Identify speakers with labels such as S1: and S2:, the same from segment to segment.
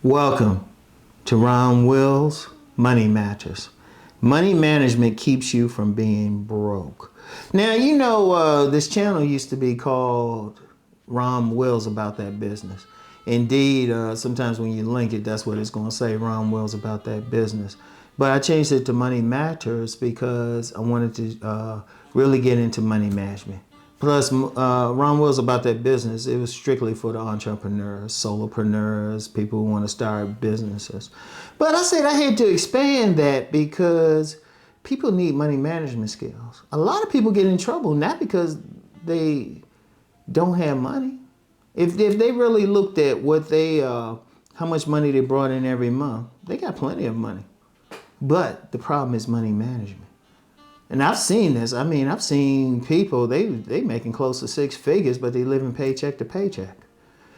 S1: Welcome to Rom Wills Money Matters. Money management keeps you from being broke. Now, this channel used to be called Rom Wills About That Business. Indeed, sometimes when you link it, that's what it's going to say, Rom Wills About That Business. But I changed it to Money Matters because I wanted to really get into money management. Plus, Ron Wills About That Business, it was strictly for the entrepreneurs, solopreneurs, people who want to start businesses. But I said I had to expand that because people need money management skills. A lot of people get in trouble, not because they don't have money. If they really looked at what how much money they brought in every month, they got plenty of money. But the problem is money management. And I've seen this. I mean, I've seen people, they making close to 6 figures, but they living paycheck to paycheck.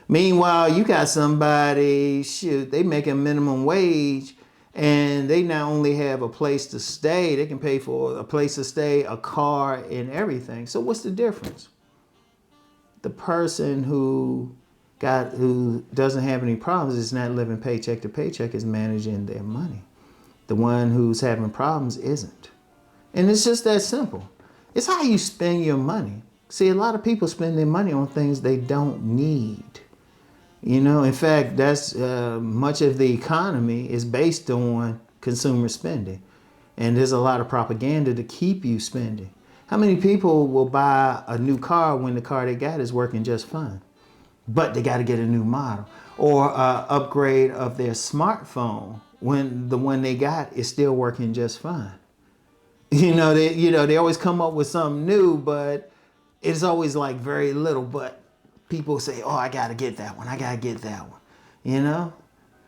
S1: Meanwhile, you got somebody, they making minimum wage, and they not only have a place to stay, they can pay for a place to stay, a car, and everything. So what's the difference? The person who doesn't have any problems is not living paycheck to paycheck, is managing their money. The one who's having problems isn't. And it's just that simple. It's how you spend your money. See, a lot of people spend their money on things they don't need. In fact, that's much of the economy is based on consumer spending. And there's a lot of propaganda to keep you spending. How many people will buy a new car when the car they got is working just fine? But they got to get a new model. Or upgrade of their smartphone when the one they got is still working just fine. They always come up with something new, but it's always like very little. But people say, oh, I got to get that one. I got to get that one,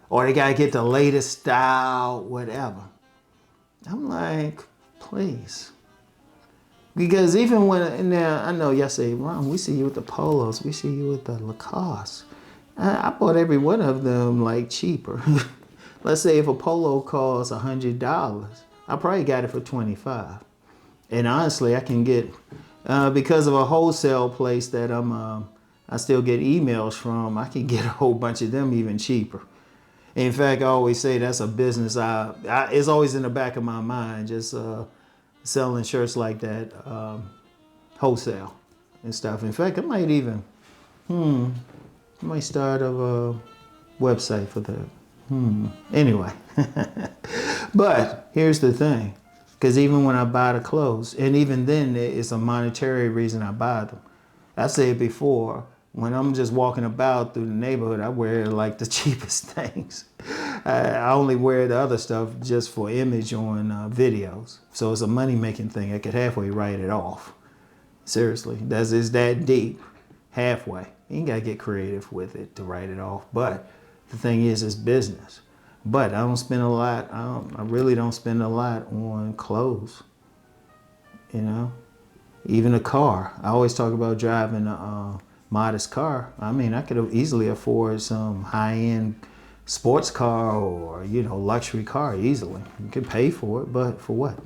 S1: or they got to get the latest style, whatever. I'm like, please. Because even now, I know y'all say, Ron, we see you with the polos. We see you with the Lacoste. I bought every one of them like cheaper. Let's say if a polo costs $100. I probably got it for $25. And honestly, I can get, because of a wholesale place that I still get emails from, I can get a whole bunch of them even cheaper. In fact, I always say that's a business it's always in the back of my mind, just selling shirts like that, wholesale and stuff. In fact, I might even, I might start a website for that. Anyway. But here's the thing, because even when I buy the clothes, and even then it's a monetary reason I buy them. I said before, when I'm just walking about through the neighborhood, I wear like the cheapest things. I only wear the other stuff just for image on videos. So it's a money-making thing. I could halfway write it off. Seriously, it's that deep, halfway. You ain't got to get creative with it to write it off. But the thing is, it's business. But I don't spend a lot. I really don't spend a lot on clothes. Even a car. I always talk about driving a modest car. I mean, I could easily afford some high-end sports car or luxury car easily. You can pay for it, but for what?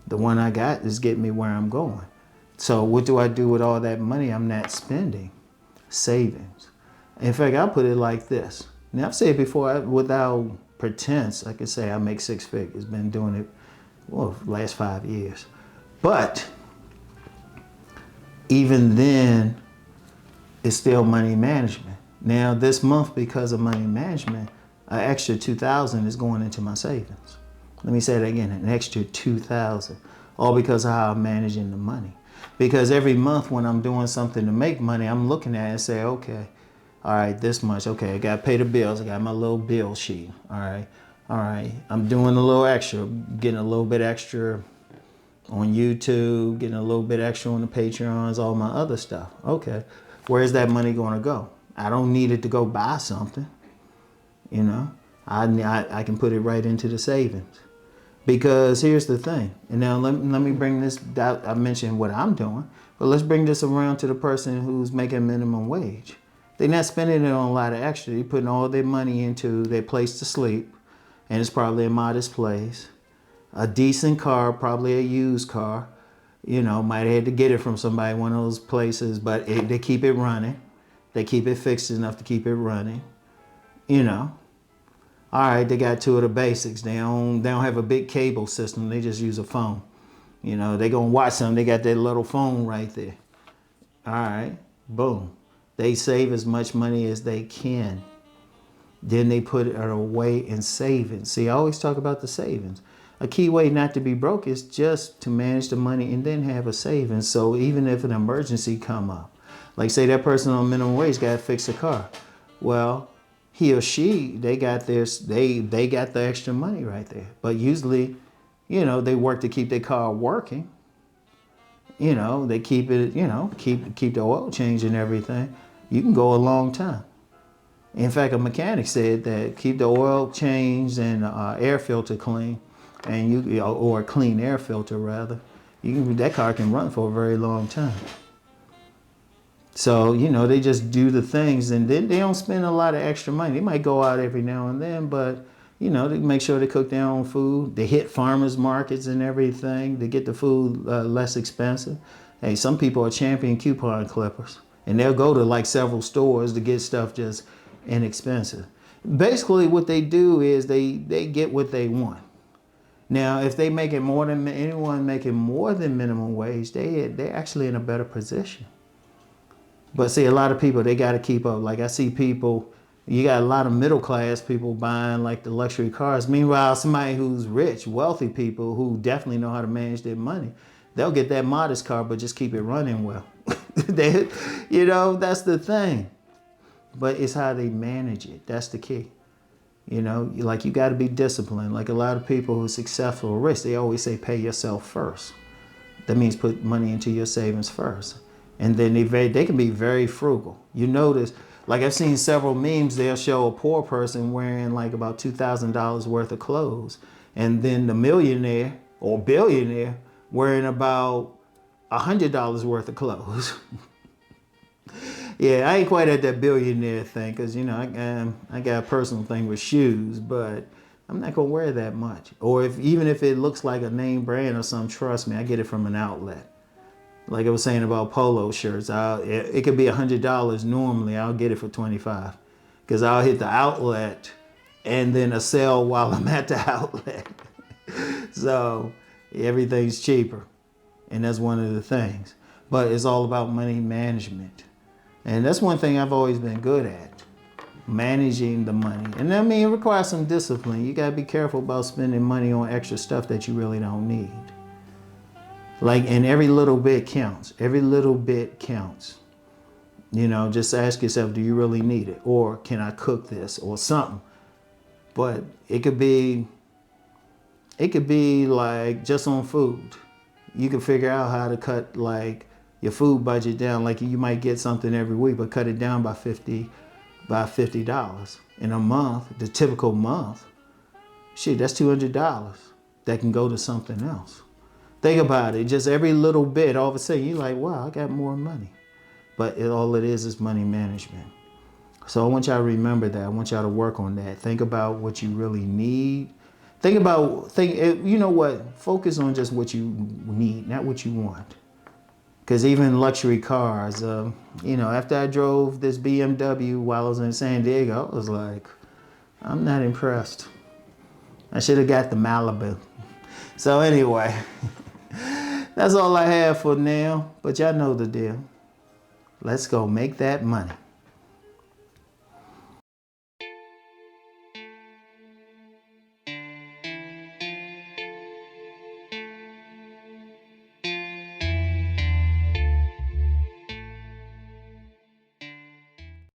S1: The one I got is getting me where I'm going. So what do I do with all that money I'm not spending? Savings. In fact, I'll put it like this. Now, I've said before, without pretense, I could say I make 6 figures. Been doing it, the last 5 years. But even then, it's still money management. Now, this month, because of money management, an extra $2,000 is going into my savings. Let me say that again, an extra $2,000, all because of how I'm managing the money. Because every month when I'm doing something to make money, I'm looking at it and say, okay, all right, this much. Okay, I got to pay the bills. I got my little bill sheet. All right. I'm doing a little extra, getting a little bit extra on YouTube, getting a little bit extra on the Patreons, all my other stuff. Okay, where's that money going to go? I don't need it to go buy something. I can put it right into the savings. Because here's the thing. And now let me bring this, I mentioned what I'm doing, but let's bring this around to the person who's making minimum wage. They're not spending it on a lot of extra. They're putting all their money into their place to sleep, and it's probably a modest place. A decent car, probably a used car. Might have had to get it from somebody, one of those places, but they keep it running. They keep it fixed enough to keep it running. You know, all right, they got two of the basics. They don't have a big cable system. They just use a phone. You know, they gonna watch something. They got that little phone right there. All right, boom. They save as much money as they can. Then they put it away in savings. See, I always talk about the savings. A key way not to be broke is just to manage the money and then have a savings. So even if an emergency come up, like say that person on minimum wage got to fix a car, well, he or she they got the extra money right there. But usually, they work to keep their car working. They keep it. Keep the oil change and everything. You can go a long time. In fact, a mechanic said that keep the oil changed and air filter clean, and or a clean air filter rather, that car can run for a very long time. So they just do the things, and then they don't spend a lot of extra money. They might go out every now and then, but they make sure they cook their own food. They hit farmers markets and everything to get the food less expensive. Hey, some people are champion coupon clippers, and they'll go to like several stores to get stuff just inexpensive. Basically what they do is they get what they want. Now if they make it more than anyone making more than minimum wage, they're actually in a better position. But see, a lot of people, they got to keep up. Like I see people, you got a lot of middle class people buying like the luxury cars. Meanwhile, somebody who's rich, wealthy people who definitely know how to manage their money, they'll get that modest car but just keep it running well. That's the thing. But it's how they manage it. That's the key. Like you got to be disciplined. Like a lot of people who are successful or rich, they always say pay yourself first. That means put money into your savings first. And then they can be very frugal. You notice, like I've seen several memes, they'll show a poor person wearing like about $2,000 worth of clothes. And then the millionaire or billionaire wearing about $100 worth of clothes. Yeah, I ain't quite at that billionaire thing because, I got a personal thing with shoes, but I'm not going to wear that much. Or even if it looks like a name brand or something, trust me, I get it from an outlet. Like I was saying about polo shirts, it could be $100 normally. I'll get it for $25 because I'll hit the outlet and then a sale while I'm at the outlet. So everything's cheaper. And that's one of the things. But it's all about money management. And that's one thing I've always been good at, managing the money. And it requires some discipline. You got to be careful about spending money on extra stuff that you really don't need. And every little bit counts. Every little bit counts. Just ask yourself, do you really need it? Or can I cook this or something? But it could be like just on food. You can figure out how to cut like your food budget down. Like you might get something every week, but cut it down by $50 in a month. The typical month, shit, that's $200 that can go to something else. Think about it. Just every little bit, all of a sudden you're like, wow, I got more money. But all it is money management. So I want y'all to remember that. I want y'all to work on that. Think about what you really need. Focus on just what you need, not what you want. Because even luxury cars, after I drove this BMW while I was in San Diego, I was like, I'm not impressed. I should have got the Malibu. So anyway, that's all I have for now. But y'all know the deal. Let's go make that money.